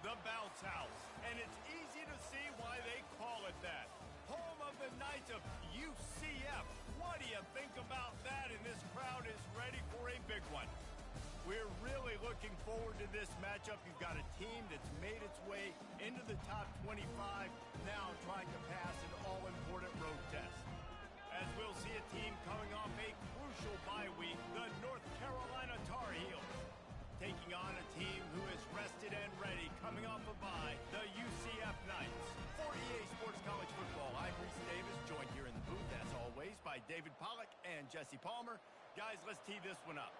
the Bounce House, and it's easy to see why they call it that. Home of the Knights of UCF. What do you think about that? And this crowd is ready for a big one. We're really looking forward to this matchup. You've got a team that's made its way into the top 25, now trying to pass an all-important road test. As we'll see a team coming off a crucial bye week, the North Carolina Tar Heels, taking on a team who is rested and ready, coming off a bye, the UCF Knights. For EA Sports College Football, I'm Reese Davis, joined here in the booth, as always, by David Pollack and Jesse Palmer. Guys, let's tee this one up.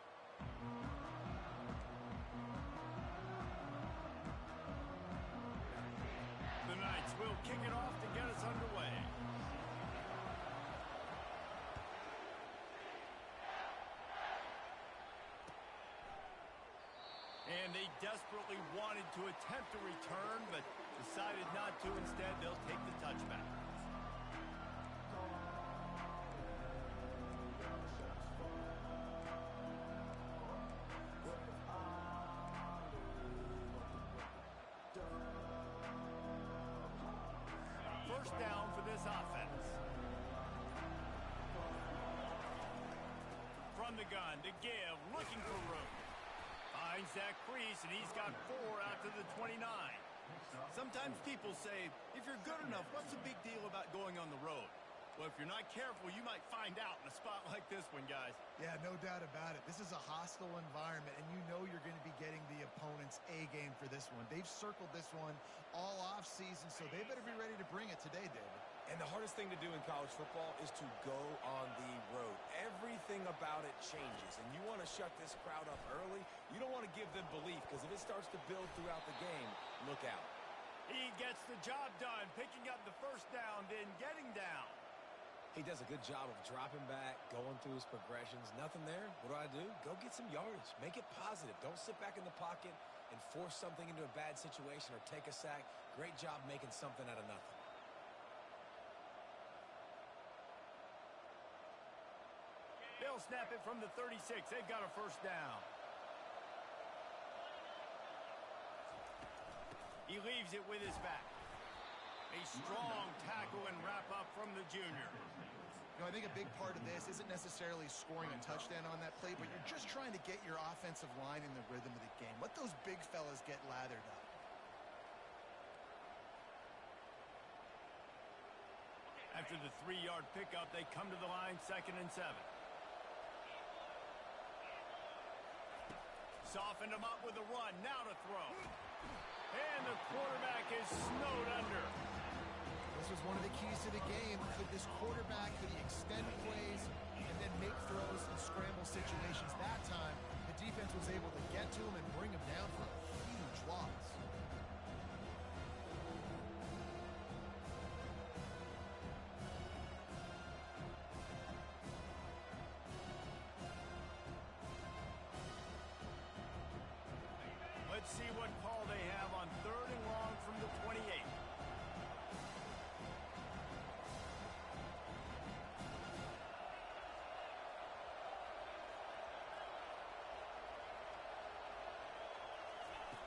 The Knights will kick it off to get us underway. And they desperately wanted to attempt a return, but decided not to. Instead, they'll take the touchback. First down for this offense. From the gun to give, looking for room. Finds Zach Priest, and he's got 4 out to the 29. Sometimes people say, if you're good enough, what's the big deal about going on the road? Well, if you're not careful, you might find out in a spot like this one, guys. Yeah, no doubt about it. This is a hostile environment, and you know you're going to be getting the opponent's A game for this one. They've circled this one all offseason, so they better be ready to bring it today, David. And the hardest thing to do in college football is to go on the road. Everything about it changes, and you want to shut this crowd up early. You don't want to give them belief, because if it starts to build throughout the game, look out. He gets the job done, picking up the first down, then getting down. He does a good job of dropping back, going through his progressions. Nothing there. What do? Go get some yardage. Make it positive. Don't sit back in the pocket and force something into a bad situation or take a sack. Great job making something out of nothing. They'll snap it from the 36. They've got a first down. He leaves it with his back. A strong tackle and wrap up from the junior. You know, I think a big part of this isn't necessarily scoring a touchdown on that play, but you're just trying to get your offensive line in the rhythm of the game. Let those big fellas get lathered up. After the 3-yard pickup, they come to the line, 2nd and 7. Softened him up with a run, now to throw. And the quarterback is snowed under. This was one of the keys to the game. Could this quarterback, could he extend plays and then make throws in scramble situations? That time, the defense was able to get to him and bring him down for a huge loss. Let's see what call they have on 3rd and long from the 28.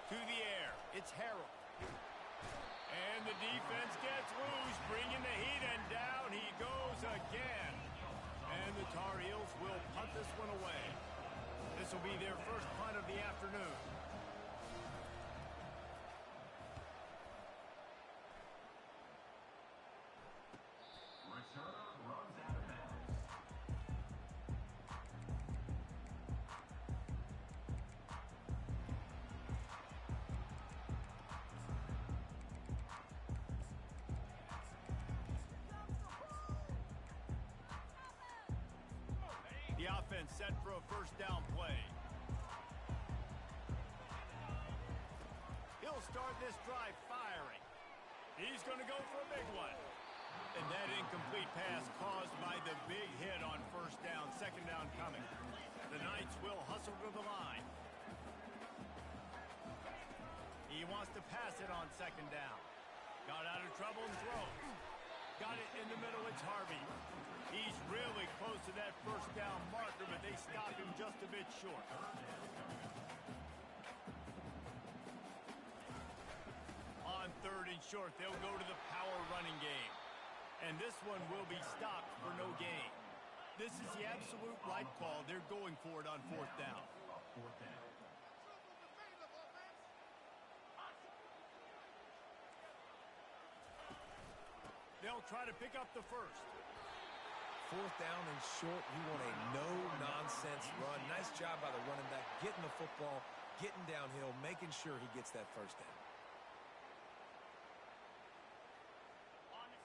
To the air, it's Harrell. And the defense gets loose, bringing the heat, and down he goes again. And the Tar Heels will punt this one away. This will be their first punt of the afternoon. Return runs out of bounds. The offense set for a first down play. He'll start this drive firing. He's going to go for a big one. And that incomplete pass caused by the big hit on first down, 2nd down coming. The Knights will hustle to the line. He wants to pass it on 2nd down. Got out of trouble and throws. Got it in the middle, it's Harvey. He's really close to that first down marker, but they stop him just a bit short. On 3rd and short, they'll go to the power running game. And this one will be stopped for no gain. This is the absolute right call. They're going for it on 4th down. They'll try to pick up the first. 4th down and short, you want a no-nonsense run. Nice job by the running back, getting the football, getting downhill, making sure he gets that first down.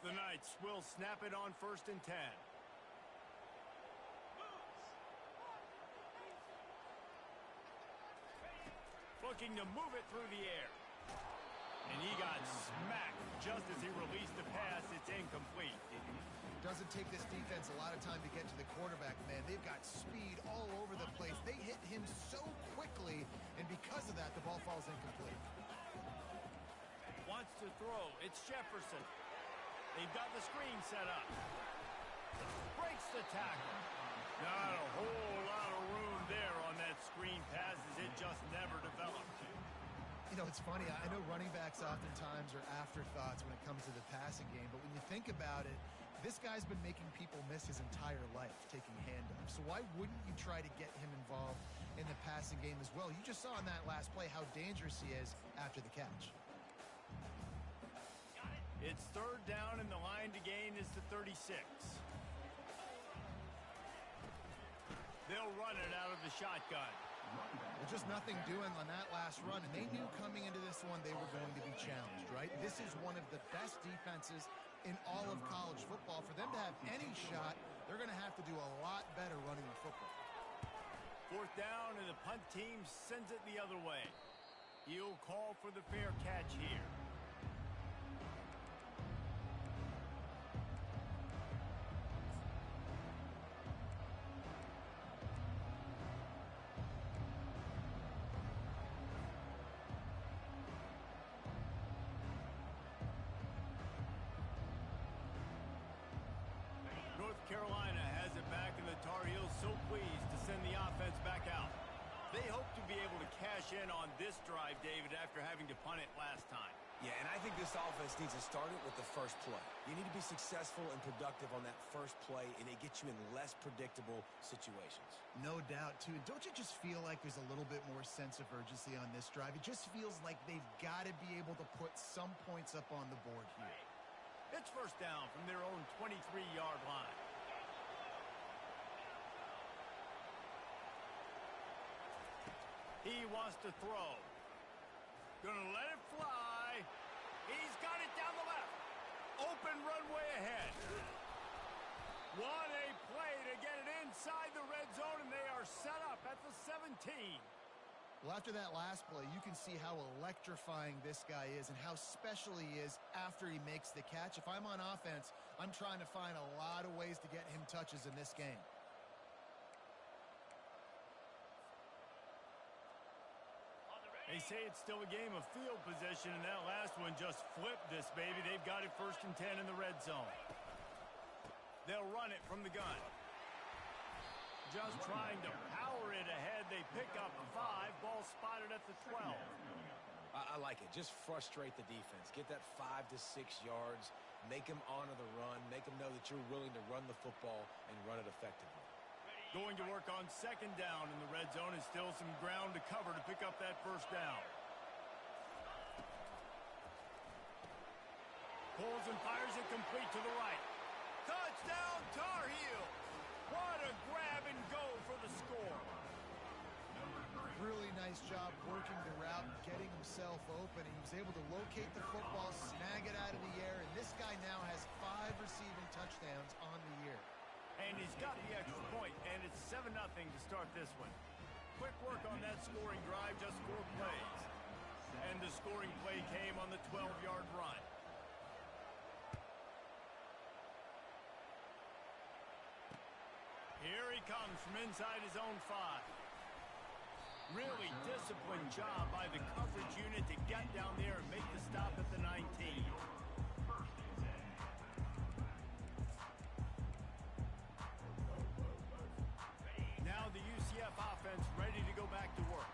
The Knights will snap it on 1st and 10. Looking to move it through the air. And he got smacked just as he released the pass. It's incomplete. Doesn't take this defense a lot of time to get to the quarterback, man. They've got speed all over the place. They hit him so quickly, and because of that, the ball falls incomplete. Wants to throw. It's Jefferson. They've got the screen set up. Breaks the tackle. Not a whole lot of room there on that screen pass as it just never developed. You know, it's funny. I know running backs oftentimes are afterthoughts when it comes to the passing game, but when you think about it, this guy's been making people miss his entire life taking handoffs. So why wouldn't you try to get him involved in the passing game as well? You just saw in that last play how dangerous he is after the catch. It's 3rd down, and the line to gain is the 36. They'll run it out of the shotgun. Well, just nothing doing on that last run, and they knew coming into this one they were going to be challenged, right? This is one of the best defenses in all of college football. For them to have any shot, they're going to have to do a lot better running the football. 4th down, and the punt team sends it the other way. He'll call for the fair catch here. Carolina has it back, and the Tar Heels so pleased to send the offense back out. They hope to be able to cash in on this drive, David, after having to punt it last time. Yeah, and I think this offense needs to start it with the first play. You need to be successful and productive on that first play, and it gets you in less predictable situations. No doubt, too. Don't you just feel like there's a little bit more sense of urgency on this drive? It just feels like they've got to be able to put some points up on the board here. It's 1st down from their own 23-yard line. He wants to throw. Gonna let it fly. He's got it down the left. Open runway ahead. What a play to get it inside the red zone, and they are set up at the 17. Well, after that last play, you can see how electrifying this guy is and how special he is after he makes the catch. If I'm on offense, I'm trying to find a lot of ways to get him touches in this game. They say it's still a game of field possession, and that last one just flipped this baby. They've got it 1st and 10 in the red zone. They'll run it from the gun. Just trying to power it ahead. They pick up 5. Ball spotted at the 12. I like it. Just frustrate the defense. Get that 5 to 6 yards. Make them honor the run. Make them know that you're willing to run the football and run it effectively. Going to work on 2nd down in the red zone, and still some ground to cover to pick up that 1st down. Pulls and fires it complete to the right. Touchdown, Tar Heel! What a grab and go for the score. Really nice job working the route and getting himself open. He was able to locate the football, snag it out of the air, and this guy now has 5 receiving touchdowns on the year. And he's got the extra point, and it's 7-0 to start this one. Quick work on that scoring drive, just 4 plays. And the scoring play came on the 12-yard run. Here he comes from inside his own 5. Really disciplined job by the coverage unit to get down there and make the stop at the 19. Now the UCF offense ready to go back to work.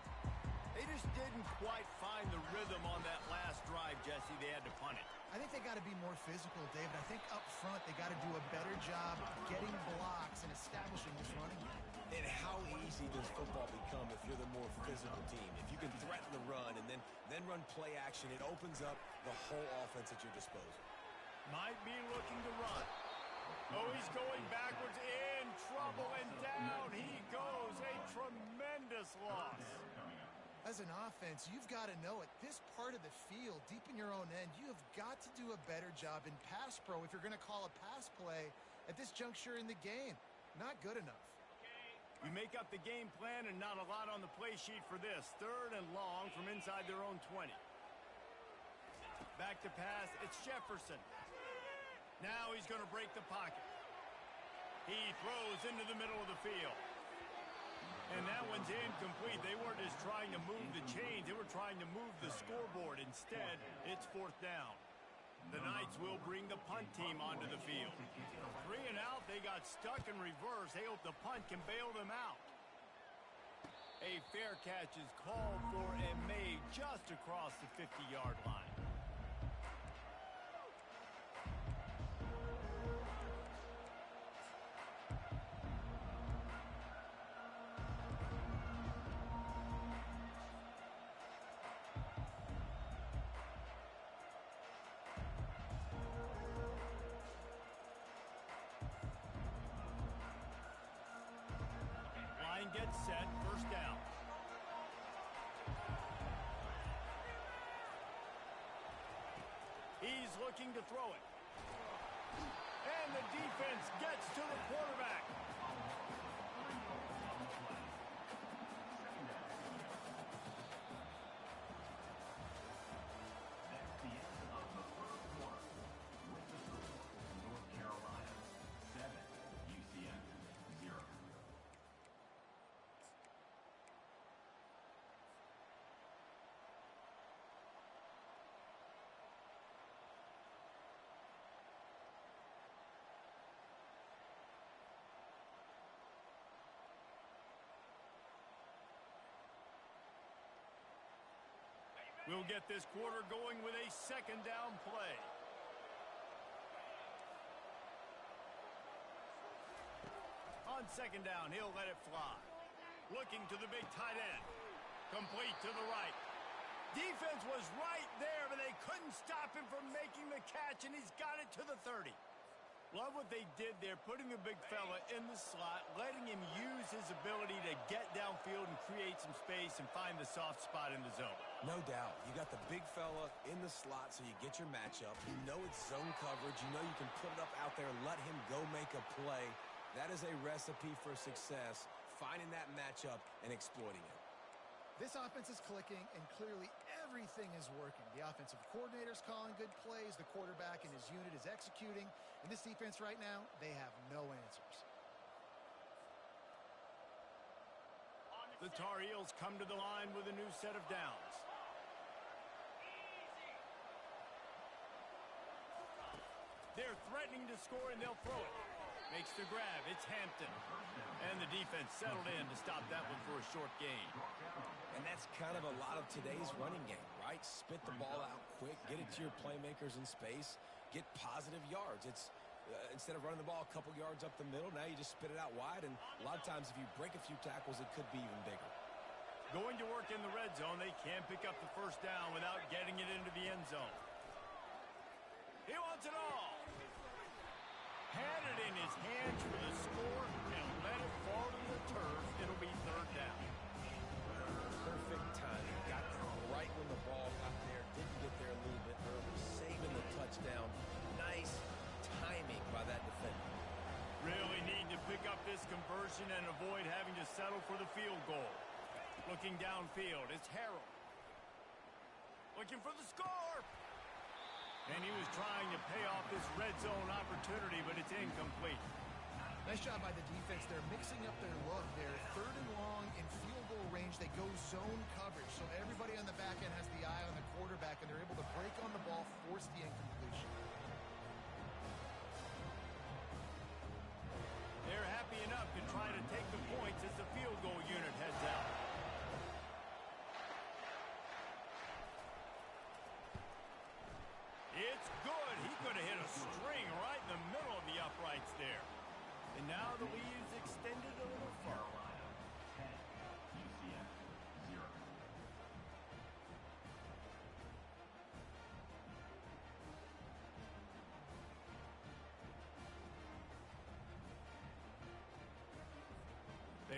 They just didn't quite find the rhythm on that last drive, Jesse. They had to punt it. I think they got to be more physical, David. I think up front they got to do a better job getting blocks and establishing this running game. And how easy does football become if you're the more physical team? If you can threaten the run and then run play action, it opens up the whole offense at your disposal. Might be looking to run. Oh, he's going backwards, in trouble, and down he goes. A tremendous loss. As an offense, you've got to know at this part of the field, deep in your own end, you have got to do a better job in pass pro if you're going to call a pass play at this juncture in the game. Not good enough. You make up the game plan and not a lot on the play sheet for this. 3rd and long from inside their own 20. Back to pass, it's Jefferson. Now he's going to break the pocket. He throws into the middle of the field. And that one's incomplete. They weren't just trying to move the chains. They were trying to move the scoreboard. Instead, it's 4th down. The Knights will bring the punt team onto the field. 3 and out, they got stuck in reverse. They hope the punt can bail them out. A fair catch is called for and made just across the 50-yard line. Gets set, 1st down. He's looking to throw it. And the defense gets to the quarterback. We'll get this quarter going with a 2nd down play. On 2nd down, he'll let it fly. Looking to the big tight end. Complete to the right. Defense was right there, but they couldn't stop him from making the catch, and he's got it to the 30. Love what they did there, putting the big fella in the slot, letting him use his ability to get downfield and create some space and find the soft spot in the zone. No doubt. You got the big fella in the slot so you get your matchup. You know it's zone coverage. You know you can put it up out there, let him go make a play. That is a recipe for success, finding that matchup and exploiting it. This offense is clicking, and clearly everything is working. The offensive coordinator's calling good plays. The quarterback and his unit is executing. And this defense right now, they have no answers. The Tar Heels come to the line with a new set of downs. They're threatening to score, and they'll throw it. Makes the grab. It's Hampton. And the defense settled in to stop that one for a short gain. And that's kind of a lot of today's running game, right? Spit the ball out quick, get it to your playmakers in space, get positive yards. It's instead of running the ball a couple yards up the middle, now you just spit it out wide, and a lot of times if you break a few tackles, it could be even bigger. Going to work in the red zone, they can't pick up the 1st down without getting it into the end zone. He wants it all. Had it in his hands for the score and let it fall to the turf. It'll be 3rd down. Perfect timing. Got there right when the ball got there. Didn't get there a little bit early. Saving the touchdown. Nice timing by that defender. Really need to pick up this conversion and avoid having to settle for the field goal. Looking downfield, it's Harrell. Looking for the score. And he was trying to pay off this red zone opportunity, but it's incomplete. Nice job by the defense. They're mixing up their look. They're 3rd and long in field goal range. They go zone coverage. So everybody on the back end has the eye on the quarterback, and they're able to break on the ball, force the incompletion. They're happy enough to try to take the points as the field goal unit heads out.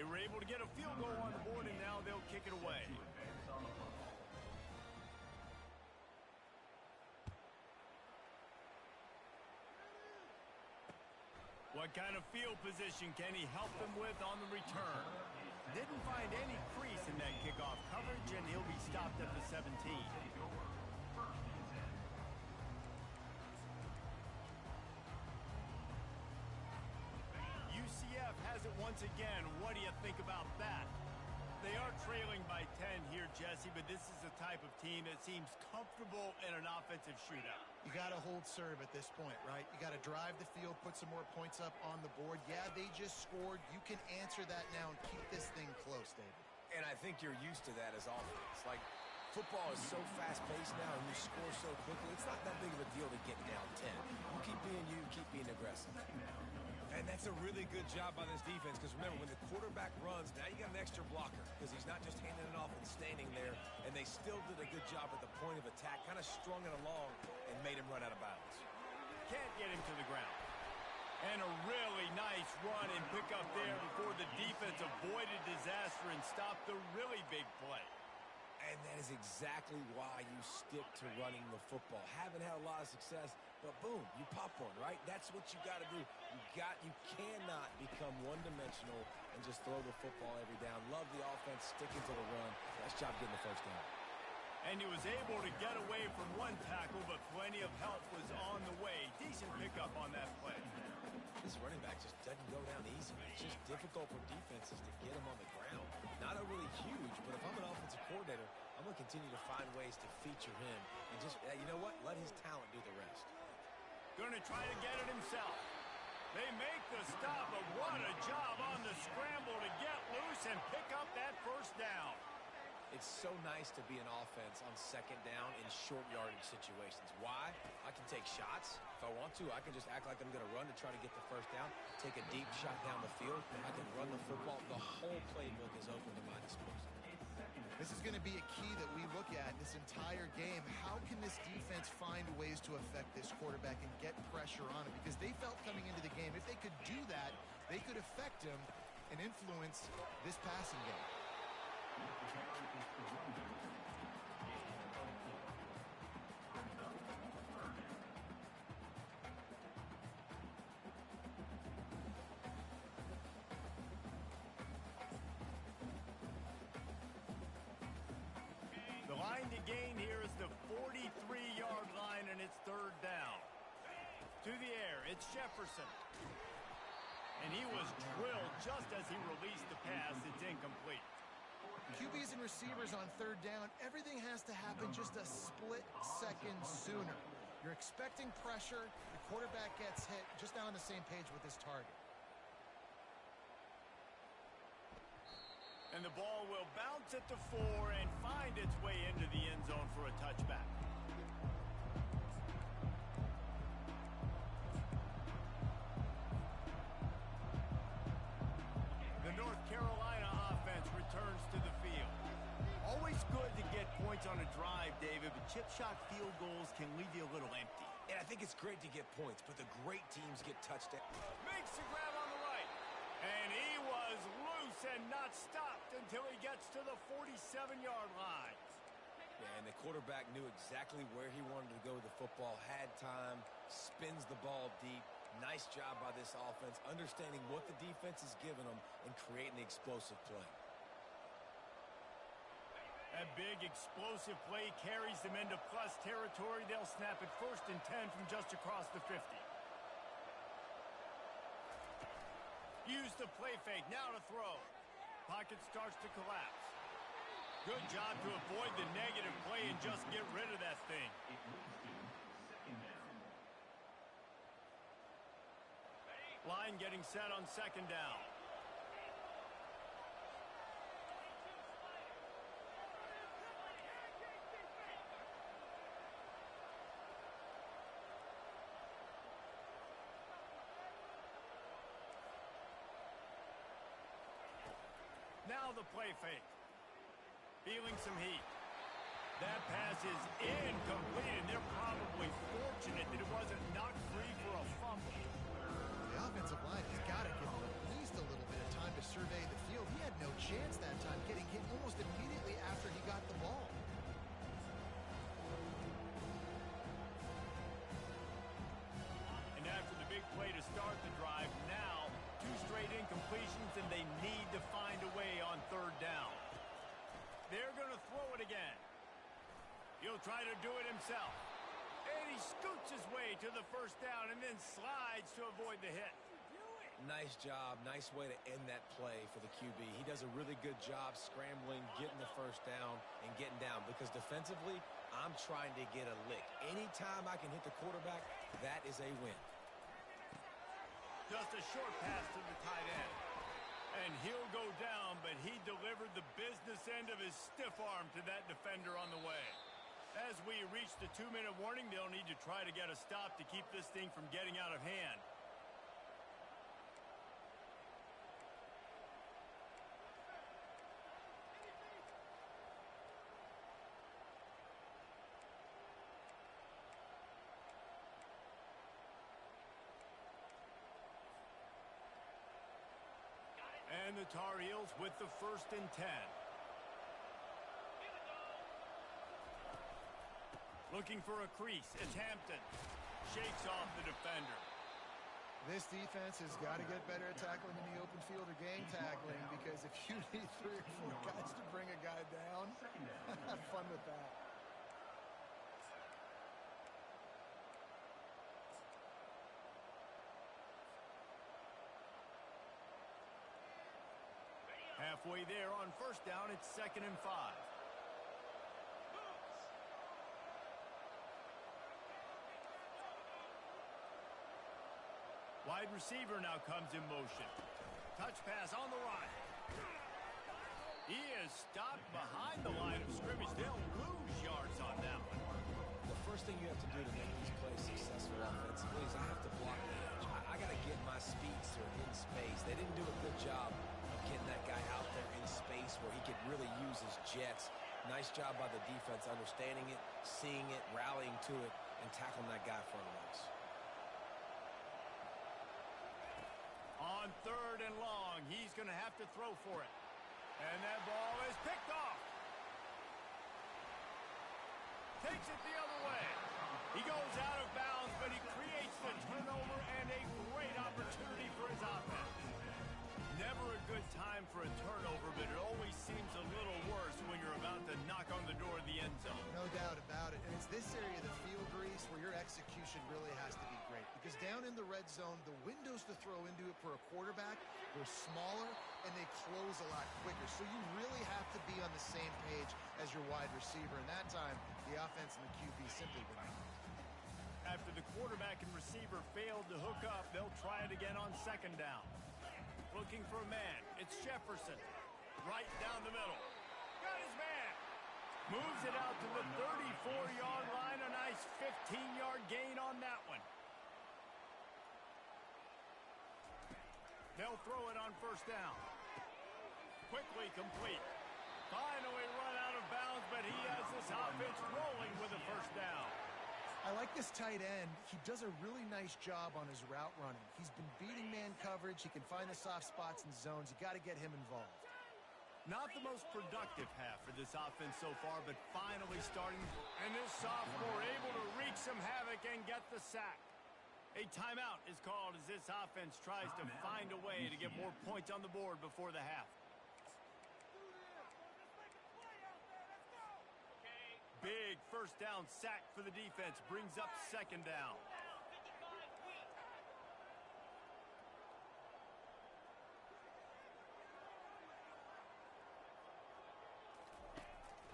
They were able to get a field goal on the board, and now they'll kick it away. What kind of field position can he help them with on the return? Didn't find any crease in that kickoff coverage, and he'll be stopped at the 17. UCF has it once again. What do you think about that? They are trailing by 10 here, Jesse, but this is the type of team that seems comfortable in an offensive shootout. You got to hold serve at this point, right? You got to drive the field, put some more points up on the board. Yeah, they just scored. You can answer that now and keep this thing close, David. And I think you're used to that as offense. Like, football is so fast-paced now, and you score so quickly, it's not that big of a deal to get down 10. You keep being aggressive. And that's a really good job by this defense, because remember, when the quarterback runs, now you got an extra blocker, because he's not just handing it off and standing there, and they still did a good job at the point of attack, kind of strung it along and made him run out of bounds. Can't get him to the ground. And a really nice run and pick up there before the defense avoided disaster and stopped the really big play. And that is exactly why you stick to running the football. Haven't had a lot of success, but boom, you pop one, right? That's what you got to do. You cannot become one-dimensional and just throw the football every down. Love the offense, sticking to the run. Nice job getting the first down. And he was able to get away from one tackle, but plenty of help was on the way. Decent pickup on that play. This running back just doesn't go down easy. It's just difficult for defenses to get him on the ground. Not a really huge, but if I'm an offensive coordinator, I'm going to continue to find ways to feature him. And just, you know what? Let his talent do the rest. Going to try to get it himself. They make the stop, but what a job on the scramble to get loose and pick up that first down. It's so nice to be an offense on second down in short yardage situations. Why? I can take shots. If I want to, I can just act like I'm going to run to try to get the first down, take a deep shot down the field. I can run the football. The whole playbook is open to my disposal. This is going to be a key that we look at this entire game. How can this defense find ways to affect this quarterback and get pressure on him? Because they felt coming into the game, if they could do that, they could affect him and influence this passing game. The line to gain here is the 43-yard line, and it's third down. To the air, it's Jefferson. And he was drilled just as he released the pass. It's incomplete. QBs and receivers on third down, everything has to happen just a split second sooner. You're expecting pressure, the quarterback gets hit, just not on the same page with his target. And the ball will bounce at the 4 and find its way into the end zone for a touchback. The North Carolina offense returns to the field. Always good to get points on a drive, David, but chip shot field goals can leave you a little empty. And I think it's great to get points, but the great teams get touchdowns. Makes the grab on the right. And he was loose and not stopped until he gets to the 47-yard line. Yeah, and the quarterback knew exactly where he wanted to go with the football, had time, spins the ball deep. Nice job by this offense, understanding what the defense is giving them and creating the explosive play. A big explosive play carries them into plus territory. They'll snap it 1st and 10 from just across the 50. Use the play fake, now to throw. Pocket starts to collapse. Good job to avoid the negative play and just get rid of that thing. Line getting set on second down. Now the play fake. Feeling some heat. That pass is incomplete, and they're probably fortunate that it wasn't knocked free for a fumble. The offensive line has got to give him at least a little bit of time to survey the field. He He'll try to do it himself. And he scoots his way to the first down and then slides to avoid the hit. Nice job. Nice way to end that play for the QB. He does a really good job scrambling, getting the first down, and getting down. Because defensively, I'm trying to get a lick. Anytime I can hit the quarterback, that is a win. Just a short pass to the tight end. And he'll go down, but he delivered the business end of his stiff arm to that defender on the way. As we reach the 2-minute warning, they'll need to try to get a stop to keep this thing from getting out of hand. And the Tar Heels with the 1st and 10. Looking for a crease. It's Hampton. Shakes off the defender. This defense has got to get better at tackling in the open field or gang tackling, because if you need 3 or 4 guys to bring a guy down, have fun with that. Halfway there on 1st down, it's 2nd and 5. Wide receiver now comes in motion. Touch pass on the right. He is stopped behind the line of scrimmage. They'll lose yards on that one. The first thing you have to do to make these plays successful offensively is I have to block the edge. I got to get my speedster in space. They didn't do a good job of getting that guy out there in space where he could really use his jets. Nice job by the defense understanding it, seeing it, rallying to it, and tackling that guy in front of us. On 3rd and long, he's going to have to throw for it. And that ball is picked off. Takes it the other way. He goes out of bounds, but he creates the turnover and a great opportunity for his offense. Never a good time for a turnover, but it always seems a little worse when you're about to knock on the door of the end zone. No doubt about it. And it's this area of the field, Reese, where your execution really has to be great. Because down in the red zone, the windows to throw into it for a quarterback, they're smaller and they close a lot quicker. So you really have to be on the same page as your wide receiver. And that time, the offense and the QB simply were not. After the quarterback and receiver failed to hook up, they'll try it again on 2nd down. Looking for a man. It's Jefferson. Right down the middle. Got his man. Moves it out to the 34-yard line. A nice 15-yard gain on that one. They'll throw it on 1st down. Quickly complete. Finally run out of bounds, but he has this offense rolling with a 1st down. I like this tight end. He does a really nice job on his route running. He's been beating man coverage. He can find the soft spots and zones. You got to get him involved. Not the most productive half for this offense so far, but finally starting. And this sophomore able to wreak some havoc and get the sack. A timeout is called as this offense tries to find a way to get more points on the board before the half. Big 1st down sack for the defense. Brings up 2nd down.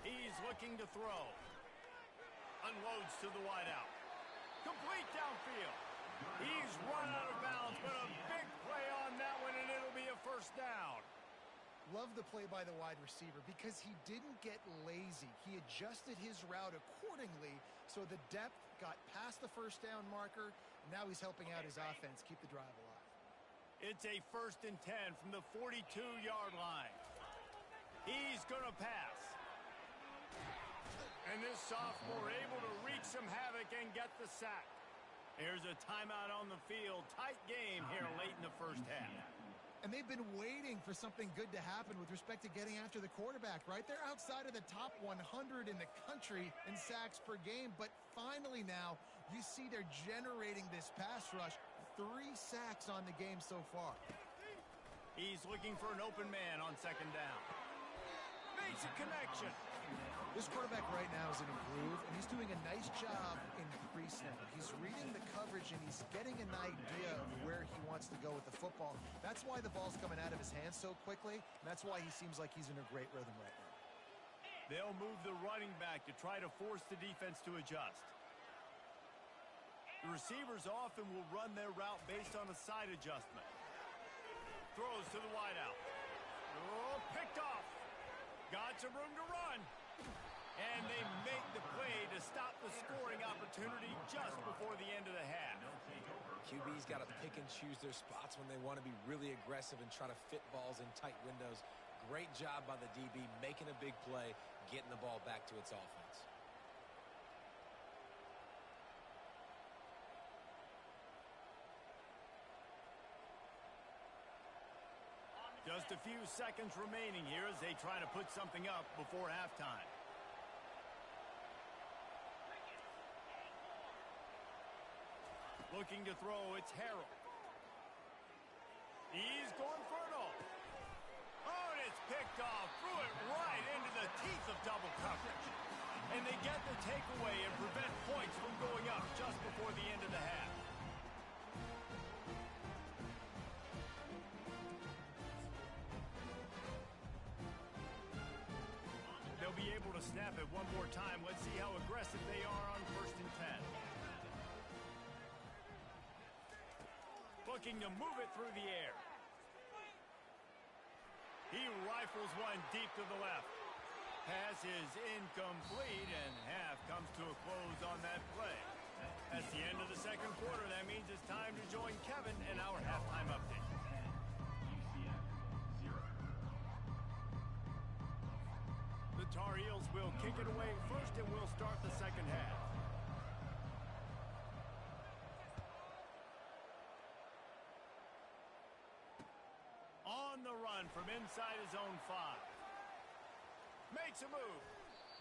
He's looking to throw. Unloads to the wideout. Complete downfield. He's run out of bounds, but a big play on that one, and it'll be a 1st down. Love the play by the wide receiver because he didn't get lazy. He adjusted his route accordingly, so the depth got past the 1st down marker. Now he's helping out his offense keep the drive alive. It's a 1st and 10 from the 42-yard line. He's going to pass. And this sophomore able to wreak some havoc and get the sack. Here's a timeout on the field. Tight game here late in the 1st half. And they've been waiting for something good to happen with respect to getting after the quarterback, right? They're outside of the top 100 in the country in sacks per game, but finally now you see they're generating this pass rush. 3 sacks on the game so far. He's looking for an open man on 2nd down. Makes a connection. This quarterback right now is in a groove, and he's doing a nice job in pre-snap. He's reading the coverage, and he's getting an idea of where he wants to go with the football. That's why the ball's coming out of his hands so quickly, and that's why he seems like he's in a great rhythm right now. They'll move the running back to try to force the defense to adjust. The receivers often will run their route based on a side adjustment. Throws to the wideout. Oh, picked off. Got some room to run. And they make the play to stop the scoring opportunity just before the end of the half. QB's got to pick and choose their spots when they want to be really aggressive and try to fit balls in tight windows. Great job by the DB making a big play, getting the ball back to its offense. Just a few seconds remaining here as they try to put something up before halftime. Looking to throw, it's Harrell. He's going for it all. Oh, and it's picked off. Threw it right into the teeth of double coverage. And they get the takeaway and prevent points from going up just before the end of the half. They'll be able to snap it one more time. Let's see how aggressive they are on 1st and 10. Looking to move it through the air. He rifles one deep to the left. Pass is incomplete, and half comes to a close on that play. That's the end of the second quarter. That means it's time to join Kevin in our halftime update. The Tar Heels will kick it away first, and we'll start the second half. On the run from inside his own 5. Makes a move.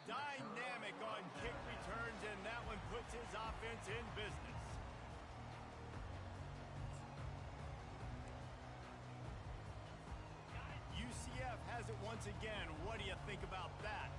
Dynamic on kick returns, and that one puts his offense in business. UCF has it once again. What do you think about that?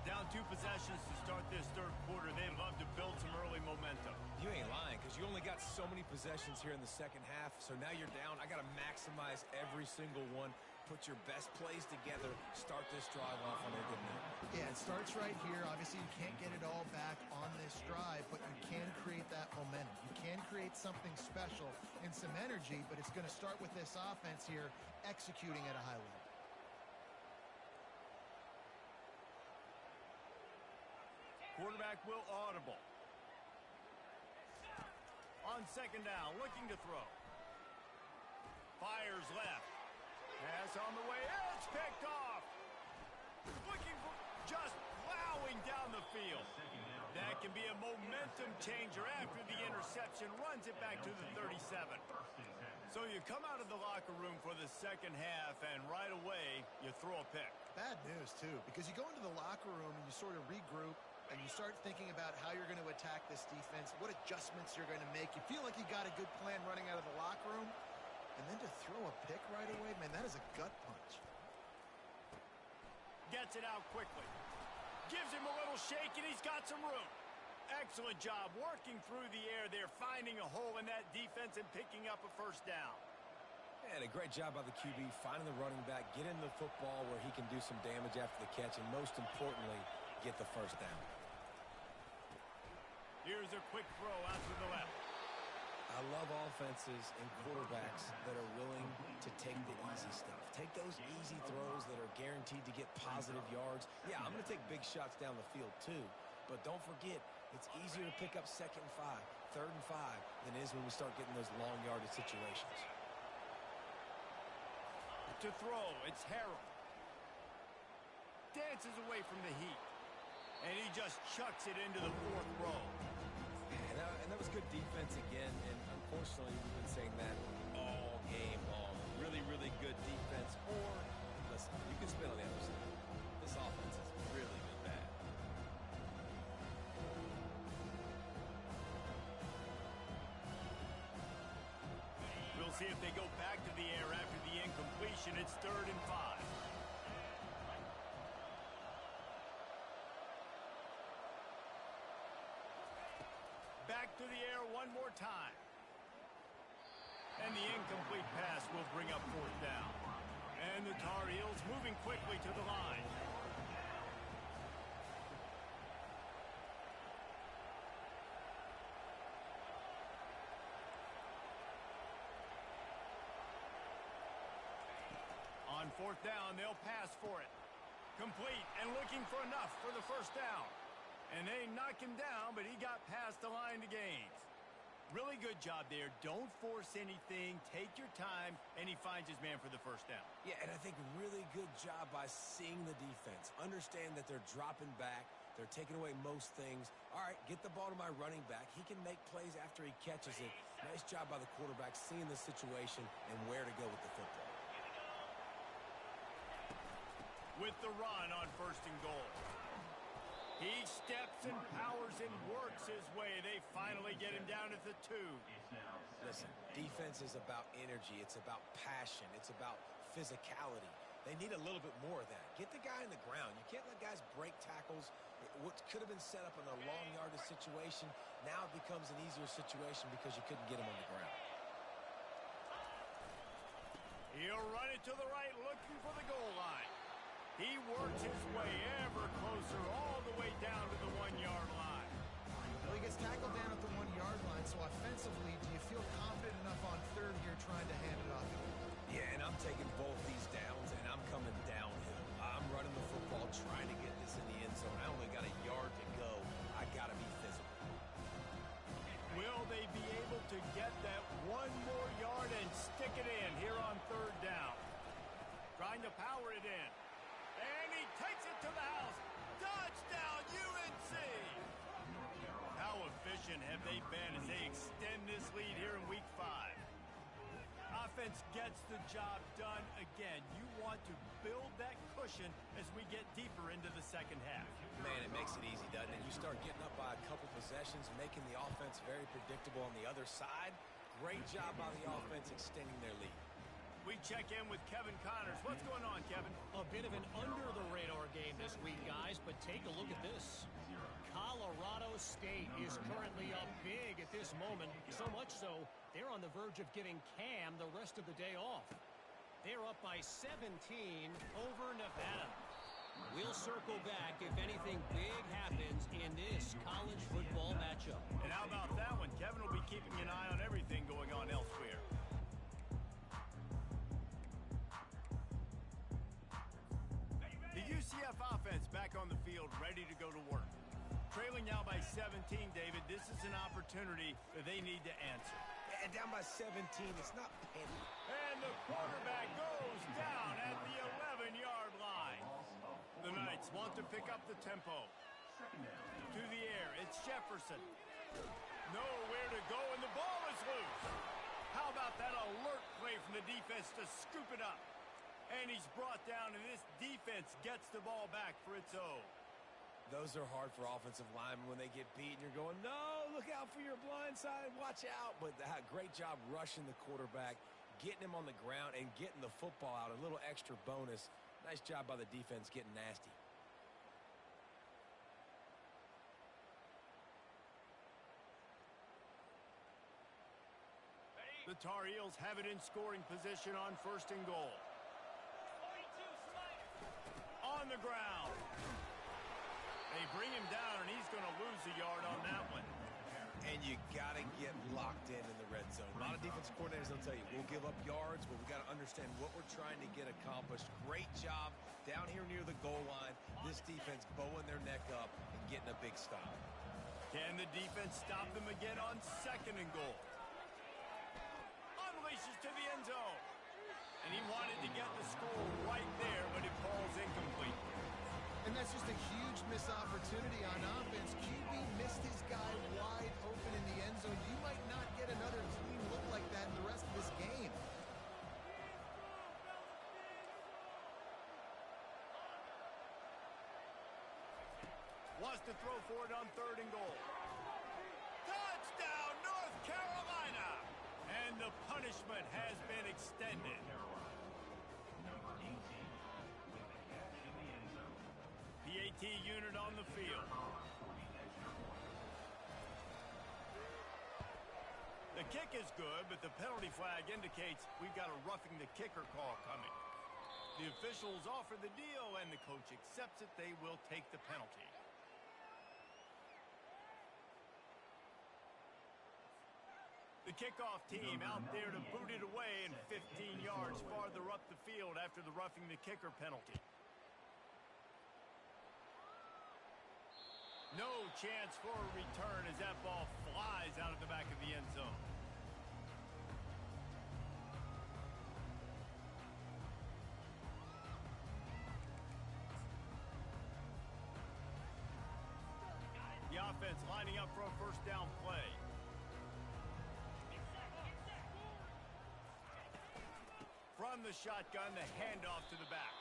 Down 2 possessions to start this third quarter. They'd love to build some early momentum. You ain't lying, because you only got so many possessions here in the second half, so now you're down. I got to maximize every single one. Put your best plays together. Start this drive off on a good note. Yeah, it starts right here. Obviously, you can't get it all back on this drive, but you can create that momentum. You can create something special and some energy, but it's going to start with this offense here executing at a high level. Quarterback will audible. On second down, looking to throw. Fires left. Pass on the way. It's picked off. Looking for just plowing down the field. That can be a momentum changer after the interception. Runs it back to the 37. So you come out of the locker room for the second half, and right away, you throw a pick. Bad news, too, because you go into the locker room and you sort of regroup, and you start thinking about how you're going to attack this defense, what adjustments you're going to make. You feel like you got a good plan running out of the locker room, and then to throw a pick right away, man, that is a gut punch. Gets it out quickly. Gives him a little shake, and he's got some room. Excellent job working through the air there, finding a hole in that defense and picking up a first down. And a great job by the QB, finding the running back, getting the football where he can do some damage after the catch, and most importantly, get the first down. Here's a quick throw out to the left. I love offenses and quarterbacks that are willing to take the easy stuff. Take those easy throws that are guaranteed to get positive yards. Yeah, I'm going to take big shots down the field too, but don't forget, it's easier to pick up 2nd and 5, 3rd and 5 than it is when we start getting those long yardage situations. To throw, it's Harrell. Dances away from the heat. And he just chucks it into the 4th row. And that was good defense again, and unfortunately we've been saying that all game long. Really, really good defense. Or, listen, you can spin on the other side. This offense has really been bad. We'll see if they go back to the air after the incompletion. It's 3rd and 5. to the air one more time. And the incomplete pass will bring up fourth down. And the Tar Heels moving quickly to the line. On fourth down, they'll pass for it. Complete and looking for enough for the first down. And they knock him down, but he got past the line to gains. Really good job there. Don't force anything. Take your time, and he finds his man for the first down. Yeah, and I think really good job by seeing the defense. Understand that they're dropping back. They're taking away most things. All right, get the ball to my running back. He can make plays after he catches it. Nice job by the quarterback seeing the situation and where to go with the football. With the run on first and goal. He steps and powers and works his way. They finally get him down at the 2. Listen, defense is about energy. It's about passion. It's about physicality. They need a little bit more of that. Get the guy in the ground. You can't let guys break tackles. What could have been set up in a long yardage situation, now it becomes an easier situation because you couldn't get him on the ground. He'll run it to the right, looking for the goal line. He works his way ever closer all the way down to the 1-yard line. Well, he gets tackled down at the 1-yard line, so offensively, do you feel confident enough on third here trying to hand it off? Yeah, and I'm taking both these downs, and I'm coming downhill. I'm running the football, trying to get this in the end zone. I only got a yard to go. I got to be physical. Will they be able to get that one more yard and stick it in here on third down? Trying to power it in. And he takes it to the house. Touchdown, UNC! How efficient have they been as they extend this lead here in Week 5? Offense gets the job done again. You want to build that cushion as we get deeper into the second half. Man, it makes it easy, doesn't it? You start getting up by a couple possessions, making the offense very predictable on the other side. Great job by the offense extending their lead. We check in with Kevin Connors. What's going on, Kevin? A bit of an under-the-radar game this week, guys, but take a look at this. Colorado State is currently up big at this moment, so much so they're on the verge of giving Cam the rest of the day off. They're up by 17 over Nevada. We'll circle back if anything big happens in this college football matchup. And how about that one? Kevin will be keeping an eye on everything going on elsewhere. The UCF offense back on the field, ready to go to work. Trailing now by 17, David. This is an opportunity that they need to answer. And down by 17, it's not petty. And the quarterback goes down at the 11-yard line. The Knights want to pick up the tempo. To the air, it's Jefferson. Nowhere to go, and the ball is loose. How about that alert play from the defense to scoop it up? And he's brought down, and this defense gets the ball back for its own. Those are hard for offensive linemen when they get beat and you're going, no, look out for your blind side, watch out. But great job rushing the quarterback, getting him on the ground and getting the football out. A little extra bonus. Nice job by the defense getting nasty. The Tar Heels have it in scoring position on first and goal. On the ground. They bring him down, and he's going to lose a yard on that one. And you got to get locked in the red zone. A lot of defense coordinators will tell you, we'll give up yards, but we got to understand what we're trying to get accomplished. Great job down here near the goal line. This defense bowing their neck up and getting a big stop. Can the defense stop them again on second and goal? Unleashes to the end zone. And he wanted to get the score right there, but it falls incomplete. And that's just a huge missed opportunity on offense. QB missed his guy wide open in the end zone. You might not get another clean look like that in the rest of this game. Wants to throw for it on third and goal. Touchdown, North Carolina! And the punishment has been extended. PAT unit on the field. The kick is good, but the penalty flag indicates we've got a roughing the kicker call coming. The officials offer the deal, and the coach accepts it. They will take the penalty. The kickoff team out there to boot it away and 15 yards farther up the field after the roughing the kicker penalty. No chance for a return as that ball flies out of the back of the end zone. The offense lining up for a first down play. From the shotgun, the handoff to the back.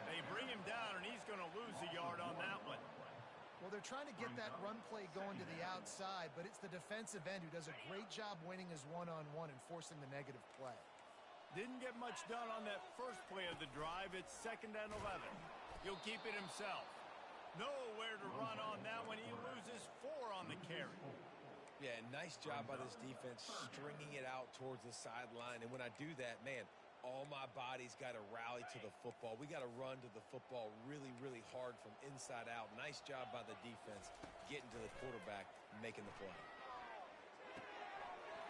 They bring him down, and he's going to lose a yard on that one. Well, they're trying to get that run play going to the outside, but it's the defensive end who does a great job winning his one-on-one and forcing the negative play. Didn't get much done on that first play of the drive. It's 2nd and 11. He'll keep it himself. Nowhere to run on that one. He loses 4 on the carry. Yeah, nice job by this defense stringing it out towards the sideline. And when I do that, man, all my body's got to rally to the football. We got to run to the football really, really hard from inside out. Nice job by the defense getting to the quarterback, making the play.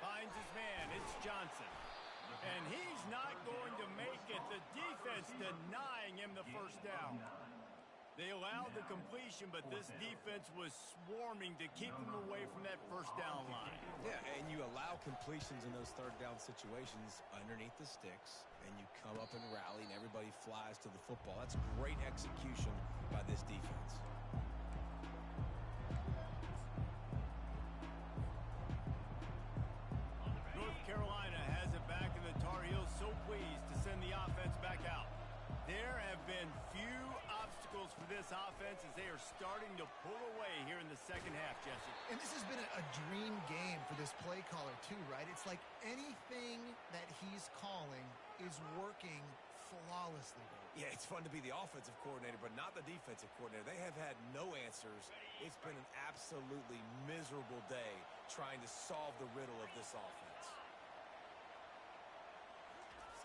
Finds his man. It's Johnson. And he's not going to make it. The defense denying him the first down. They allowed the completion, but this defense was swarming to keep them away from that first down line. Yeah, and you allow completions in those third down situations underneath the sticks, and you come up and rally, and everybody flies to the football. That's great execution by this defense. North Carolina has it back, and the Tar Heels so pleased to send the offense back out. There have been few obstacles for this offense as they are starting to pull away here in the second half, Jesse. And this has been a dream game for this play caller too, right? It's like anything that he's calling is working flawlessly. Yeah, it's fun to be the offensive coordinator, but not the defensive coordinator. They have had no answers. It's been an absolutely miserable day trying to solve the riddle of this offense.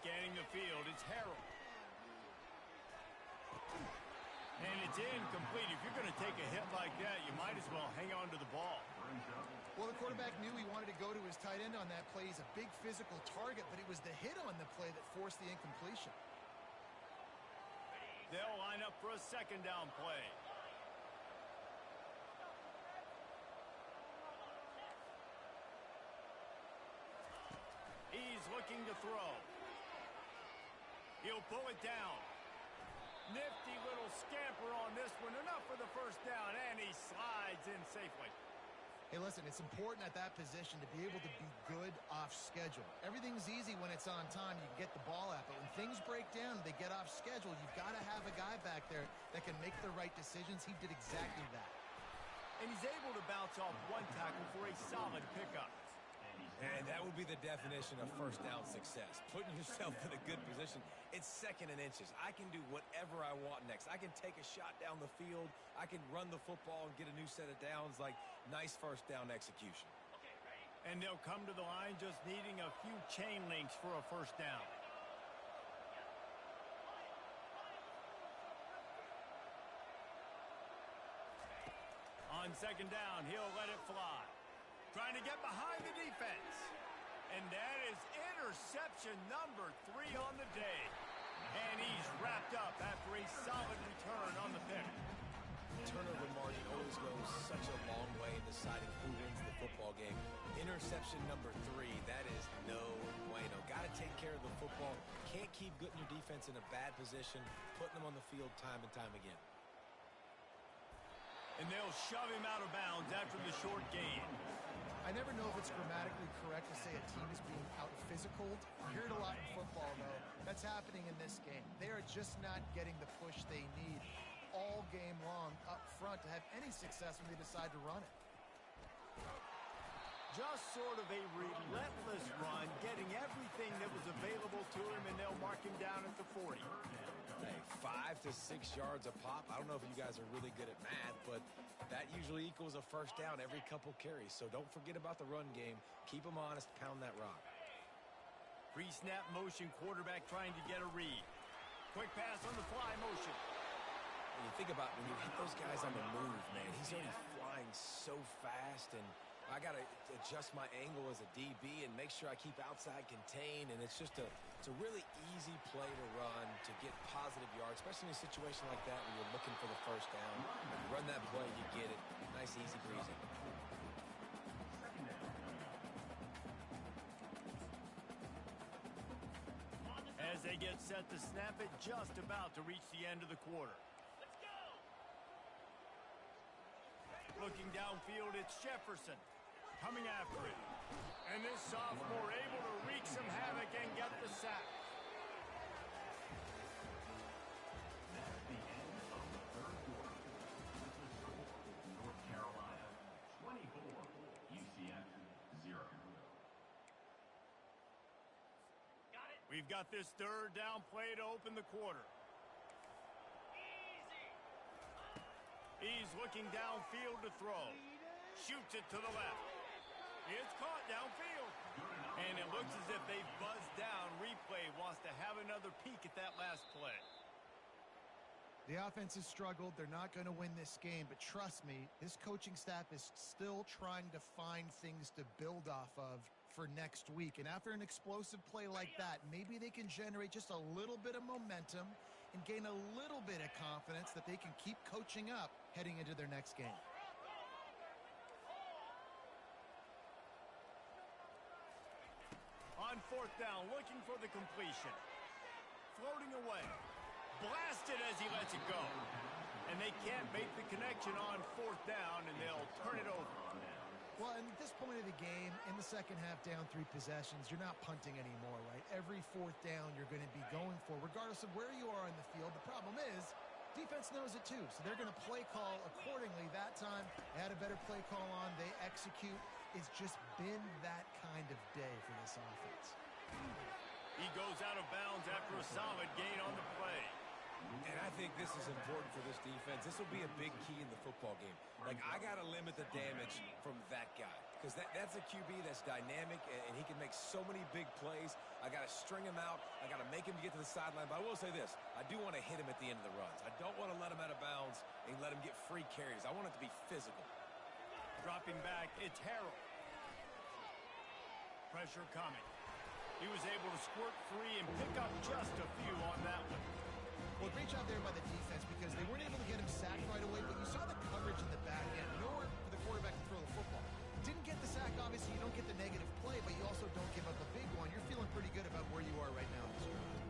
Scanning the field, it's Harrell. And it's incomplete. If you're going to take a hit like that, you might as well hang on to the ball. Well, the quarterback knew he wanted to go to his tight end on that play. He's a big physical target, but it was the hit on the play that forced the incompletion. They'll line up for a second down play. He's looking to throw. He'll pull it down. Nifty little scamper on this one. Enough for the first down, and he slides in safely. Hey, listen, it's important at that position to be able to be good off schedule. Everything's easy when it's on time. You can get the ball out, but when things break down, they get off schedule, you've got to have a guy back there that can make the right decisions. He did exactly that. And he's able to bounce off one tackle for a solid pickup. And that would be the definition of first down success. Putting yourself in a good position. It's 2nd and inches. I can do whatever I want next. I can take a shot down the field. I can run the football and get a new set of downs. Like, nice first down execution. And they'll come to the line just needing a few chain links for a first down. On second down, he'll let it fly. Trying to get behind the defense. And that is interception number 3 on the day. And he's wrapped up after a solid return on the pick. Turnover margin always goes such a long way in deciding who wins the football game. Interception number 3, that is no bueno. Got to take care of the football. Can't keep putting your defense in a bad position, putting them on the field time and time again. And they'll shove him out of bounds after the short gain. I never know if it's grammatically correct to say a team is being out-physicaled. You hear it a lot in football, though. That's happening in this game. They are just not getting the push they need all game long up front to have any success when they decide to run it. Just sort of a relentless run, getting everything that was available to him, and they'll mark him down at the 40. Hey, 5 to 6 yards a pop. I don't know if you guys are really good at math, but that usually equals a first down every couple carries. So don't forget about the run game. Keep them honest. Pound that rock. Pre-snap motion, quarterback trying to get a read. Quick pass on the fly motion. When you think about when you hit those guys on the move, man, he's already flying so fast, and I got to adjust my angle as a DB and make sure I keep outside contained, and it's a really easy play to run to get positive yards, especially in a situation like that when you're looking for the first down. When you run that play, you get it. Nice, easy breezy. As they get set to snap it, just about to reach the end of the quarter. Looking downfield, it's Jefferson coming after it. And this sophomore able to wreak some havoc and get the sack. That's the end of the third quarter. This is the score. North Carolina 24, UCF 0. We've got this third down play to open the quarter. He's looking downfield to throw. Shoots it to the left. It's caught downfield. And it looks as if they've buzzed down. Replay wants to have another peek at that last play. The offense has struggled. They're not going to win this game, but trust me, this coaching staff is still trying to find things to build off of for next week. And after an explosive play like that, maybe they can generate just a little bit of momentum and gain a little bit of confidence that they can keep coaching up heading into their next game. On fourth down, looking for the completion. Floating away. Blasted as he lets it go. And they can't make the connection on fourth down, and they'll turn it over. Well, at this point of the game, in the second half, down 3 possessions, you're not punting anymore, right? Every fourth down you're going to be going for, regardless of where you are in the field. The problem is, defense knows it too, so they're going to play call accordingly. That time, they had a better play call on. They execute. It's just been that kind of day for this offense. He goes out of bounds after a solid gain on the play. And I think this is important for this defense. This will be a big key in the football game. Like, I got to limit the damage from that guy because that's a QB that's dynamic, and he can make so many big plays. I got to string him out. I got to make him get to the sideline. But I will say this. I do want to hit him at the end of the runs. I don't want to let him out of bounds and let him get free carries. I want it to be physical. Dropping back, it's Harrell. Pressure coming. He was able to squirt free and pick up just a few on that one. Well, great job there by the defense because they weren't able to get him sacked right away, but you saw the coverage in the back end. Nowhere for the quarterback to throw the football. Didn't get the sack, obviously. You don't get the negative play, but you also don't give up a big one. You're feeling pretty good about where you are right now in this drive.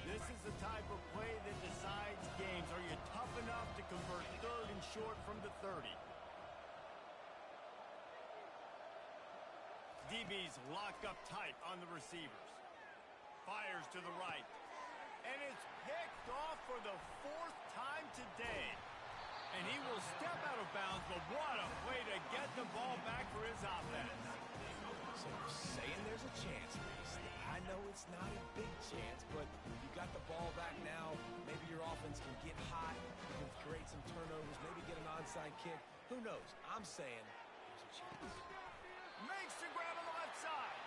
This is the type of play that decides games. Are you tough enough to convert third and short from the 30? DB's locked up tight on the receivers. Fires to the right. And it's picked off for the 4th time today. And he will step out of bounds, but what a play to get the ball back for his offense. So you're saying there's a chance, Reese. I know it's not a big chance, but you got the ball back now. Maybe your offense can get hot. You can create some turnovers, maybe get an onside kick. Who knows? I'm saying there's a chance. Makes the grab on the left side.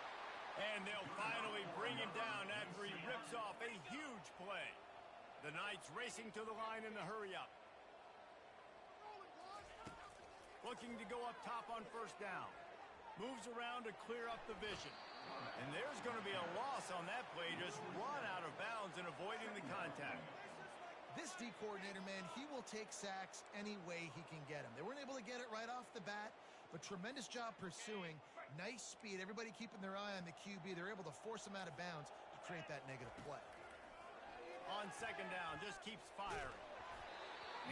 And they'll finally bring him down after he rips off a huge play. The Knights racing to the line in the hurry-up. Looking to go up top on first down. Moves around to clear up the vision. And there's going to be a loss on that play. Just run out of bounds and avoiding the contact. This D coordinator, man, he will take sacks any way he can get them. They weren't able to get it right off the bat, but tremendous job pursuing. Nice speed. Everybody keeping their eye on the QB. They're able to force him out of bounds to create that negative play. On second down, just keeps firing.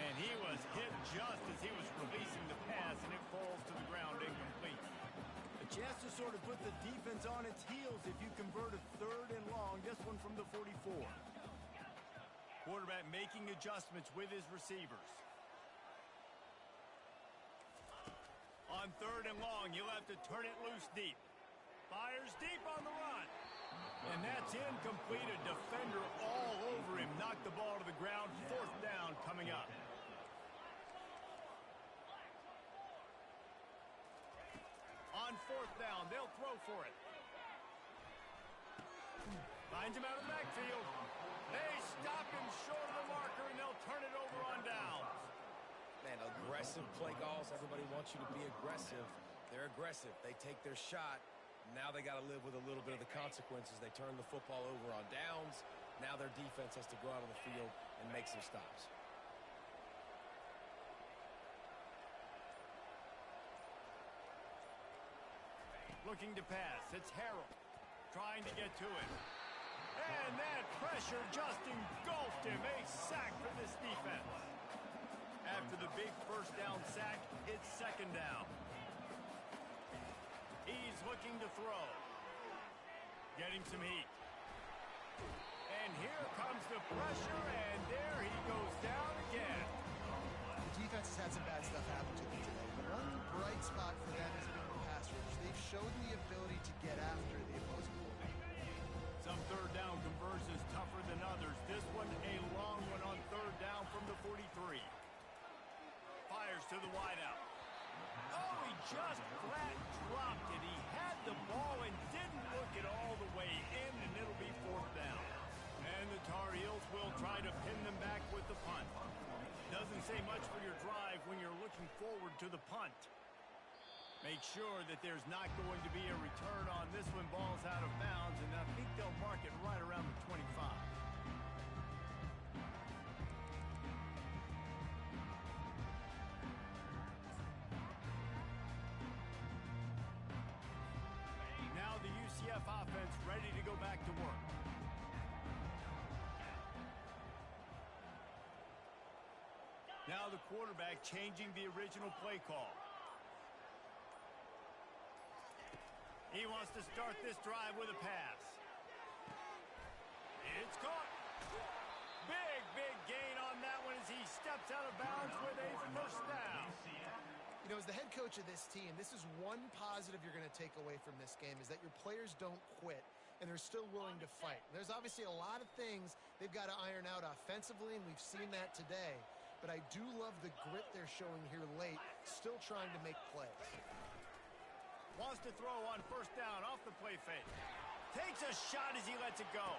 And he was hit just as he was releasing the pass, and it falls to the ground incomplete. A chance to sort of put the defense on its heels if you convert a third and long. This one from the 44. Quarterback making adjustments with his receivers. On third and long, you'll have to turn it loose deep. Fires deep on the run. And that's incomplete. A defender all over him. Knocked the ball to the ground. Fourth down coming up. On fourth down, they'll throw for it. Finds him out of the backfield. They stop him short of the marker, and they'll turn it over on downs. Man, aggressive play calls. Everybody wants you to be aggressive. They're aggressive. They take their shot. Now they got to live with a little bit of the consequences. They turn the football over on downs. Now their defense has to go out on the field and make some stops. Looking to pass. It's Harrell trying to get to it. And that pressure just engulfed him. A sack for this defense. After the big first down sack, it's second down. He's looking to throw. Getting some heat. And here comes the pressure, and there he goes down again. The defense has had some bad stuff happen to them today. But one bright spot for them has been the pass rush. They've shown the ability to get after the opposing quarterback. Some third down conversions tougher than others. This one a long one on third down from the 43. Fires to the wideout. Oh, he just flat dropped it. He had the ball and didn't look it all the way in, and it'll be fourth down. And the Tar Heels will try to pin them back with the punt. Doesn't say much for your drive when you're looking forward to the punt. Make sure that there's not going to be a return on this when ball's out of bounds, and I think they'll mark it right around the 25. Now the UCF offense ready to go back to work. Now the quarterback changing the original play call. He wants to start this drive with a pass. It's caught. Big gain on that one as he steps out of bounds with a first down. You know, as the head coach of this team, this is one positive you're going to take away from this game, is that your players don't quit, and they're still willing to fight. There's obviously a lot of things they've got to iron out offensively, and we've seen that today. But I do love the grit they're showing here late, still trying to make plays. Wants to throw on first down off the play fake. Takes a shot as he lets it go.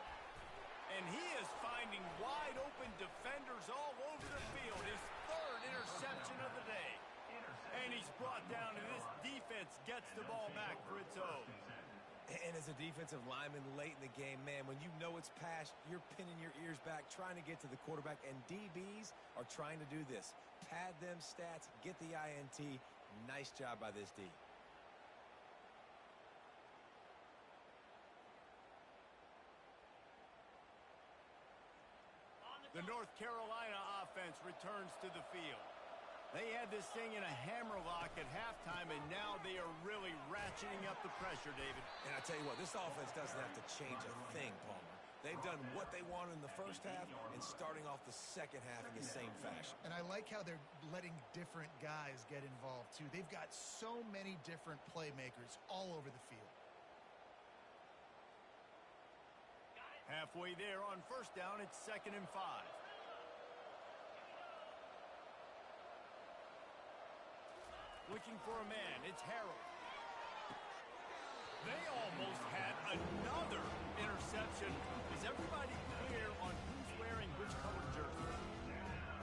And he is finding wide open defenders all over the field. His third interception of the day. And he's brought down, and this defense gets the ball back for its own. And as a defensive lineman late in the game, man, when you know it's past, you're pinning your ears back, trying to get to the quarterback, and DBs are trying to do this. Pad them stats, get the INT. Nice job by this D. The North Carolina offense returns to the field. They had this thing in a hammerlock at halftime, and now they are really ratcheting up the pressure, David. And I tell you what, this offense doesn't have to change a thing, Palmer. They've done what they wanted in the first half and starting off the second half in the same fashion. And I like how they're letting different guys get involved, too. They've got so many different playmakers all over the field. Halfway there on first down, it's 2nd and 5. Looking for a man, it's Harrell. They almost had another interception. Is everybody clear on who's wearing which color jersey?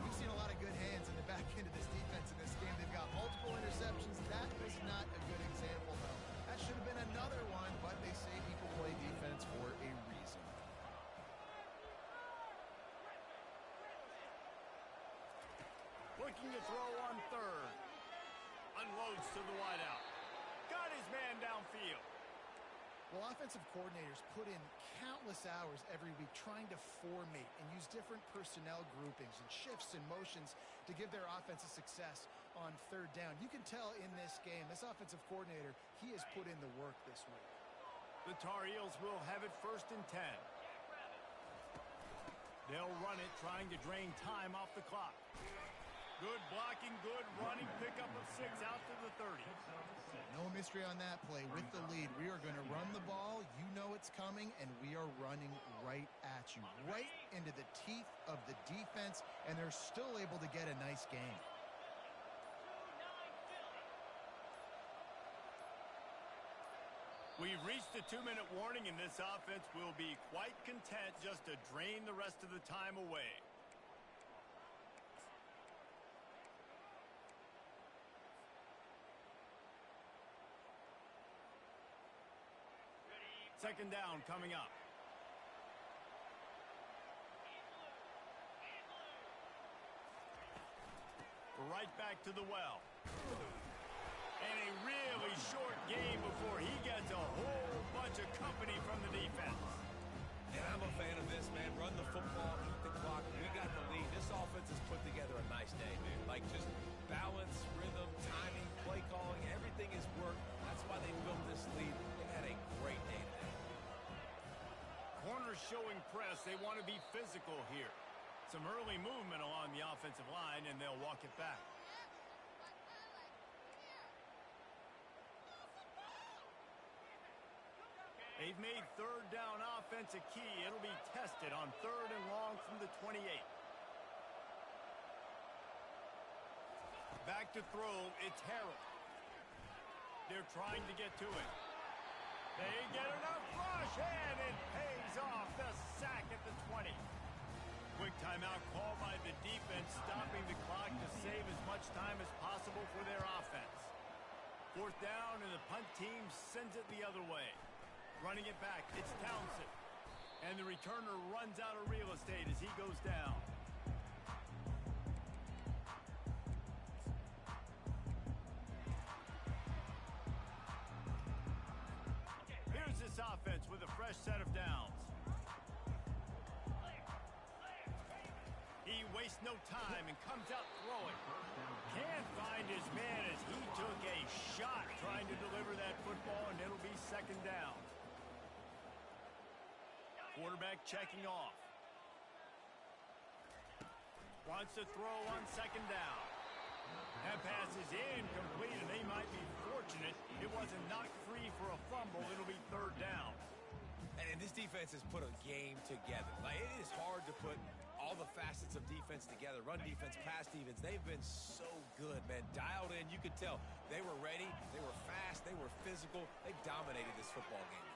We've seen a lot of good hands in the back end of this defense in this game. They've got multiple interceptions. That was not a good example, though. That should have been another one, but they say people play defense for a reason. Looking to throw on third. Unloads to the wideout. Got his man downfield. Well, offensive coordinators put in countless hours every week trying to formate and use different personnel groupings and shifts and motions to give their offense a success on third down. You can tell in this game, this offensive coordinator, he has put in the work this week. The Tar Heels will have it 1st and 10. They'll run it, trying to drain time off the clock. Good blocking, good running, pickup of 6 out to the 30. No mystery on that play. With the lead, we are going to run the ball. You know it's coming, and we are running right at you, right into the teeth of the defense, and they're still able to get a nice game. We've reached the 2-minute warning, and this offense will be quite content just to drain the rest of the time away. Second down coming up. Right back to the well. And a really short game before he gets a whole bunch of company from the defense. And I'm a fan of this, man. Run the football, eat the clock. We got the lead. This offense has put together a nice day, man. Like just balance, rhythm, timing, play calling, everything has worked. That's why they built this lead. They had a great day today. Corners showing press. They want to be physical here. Some early movement along the offensive line, and they'll walk it back. They've made third down offense a key. It'll be tested on 3rd and long from the 28. Back to throw. It's Harrell. They're trying to get to it. They get enough rush, and it pays off. The sack at the 20. Quick timeout call by the defense, stopping the clock to save as much time as possible for their offense. 4th down, and the punt team sends it the other way. Running it back, it's Townsend. And the returner runs out of real estate as he goes down. Here's this offense with a fresh set of downs. He wastes no time and comes out throwing. Can't find his man as he took a shot trying to deliver that football, and it'll be 2nd down. Quarterback checking off. Wants to throw on 2nd down. That pass is incomplete, and they might be fortunate it wasn't knocked free for a fumble. It'll be 3rd down. And this defense has put a game together. Like, it is hard to put all the facets of defense together. Run defense, pass defense. They've been so good, man. Dialed in. You could tell they were ready. They were fast. They were physical. They dominated this football game.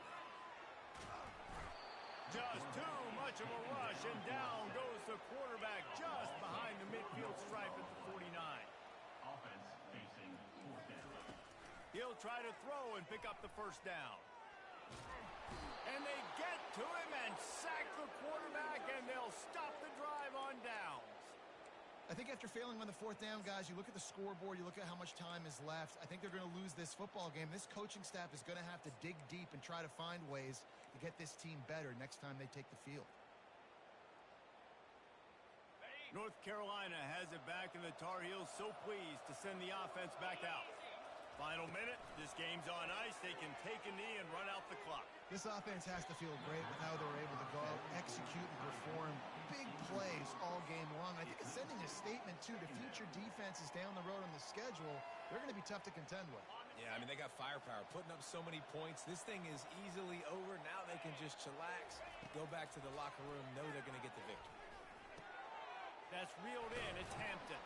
Just too much of a rush, and down goes the quarterback just behind the midfield stripe at the 49. Offense facing 4th down. He'll try to throw and pick up the 1st down. And they get to him and sack the quarterback, and they'll stop the drive on downs. I think after failing on the 4th down, guys, you look at the scoreboard, you look at how much time is left. I think they're going to lose this football game. This coaching staff is going to have to dig deep and try to find ways to get this team better next time they take the field. North Carolina has it back, and the Tar Heels so pleased to send the offense back out. Final minute, this game's on ice. They can take a knee and run out the clock. This offense has to feel great with how they were able to go out, execute, and perform big plays all game long. I think it's sending a statement, too, to future defenses down the road on the schedule. They're going to be tough to contend with. Yeah, I mean, they got firepower, putting up so many points. This thing is easily over. Now they can just chillax, go back to the locker room, know they're going to get the victory. That's reeled in. It's Hampton.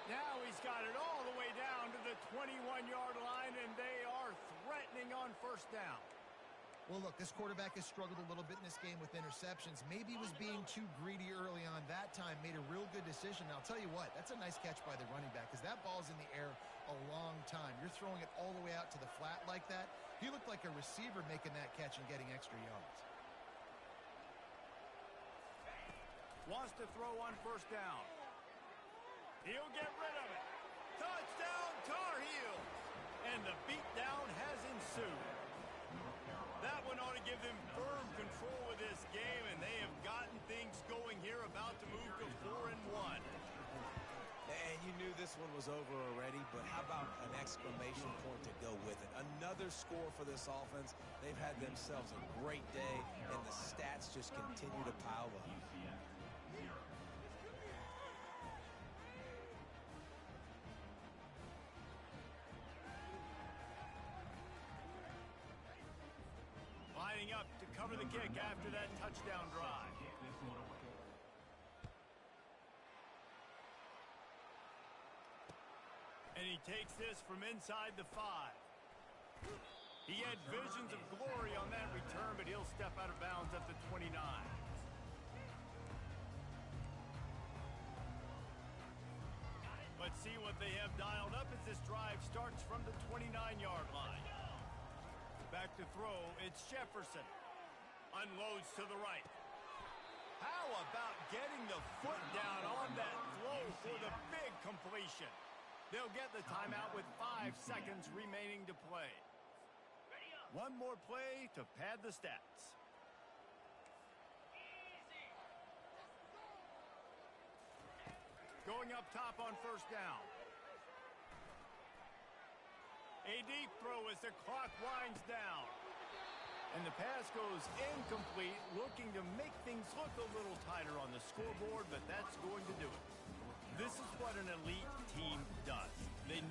Now he's got it all the way down to the 21-yard line, and they are threatening on 1st down. Well, look, this quarterback has struggled a little bit in this game with interceptions. Maybe he was being too greedy early on that time, made a real good decision. Now, I'll tell you what, that's a nice catch by the running back because that ball's in the air a long time. You're throwing it all the way out to the flat like that. He looked like a receiver making that catch and getting extra yards. Wants to throw on 1st down. He'll get rid of it. Touchdown, Tar Heels! And the beatdown has ensued. That one ought to give them firm control of this game, and they have gotten things going here, about to move to 4-1. And you knew this one was over already, but how about an exclamation point to go with it? Another score for this offense. They've had themselves a great day, and the stats just continue to pile up. kick after that touchdown drive. Kick this one away. And he takes this from inside the 5. He had visions of glory on that return, but he'll step out of bounds at the 29. Let's see what they have dialed up as this drive starts from the 29-yard line. Back to throw, it's Jefferson. Unloads to the right. How about getting the foot down on that throw for the big completion? They'll get the timeout with 5 seconds remaining to play. One more play to pad the stats. Going up top on first down. A deep throw as the clock winds down. And the pass goes incomplete, looking to make things look a little tighter on the scoreboard, but that's going to do it. This is what an elite team does. They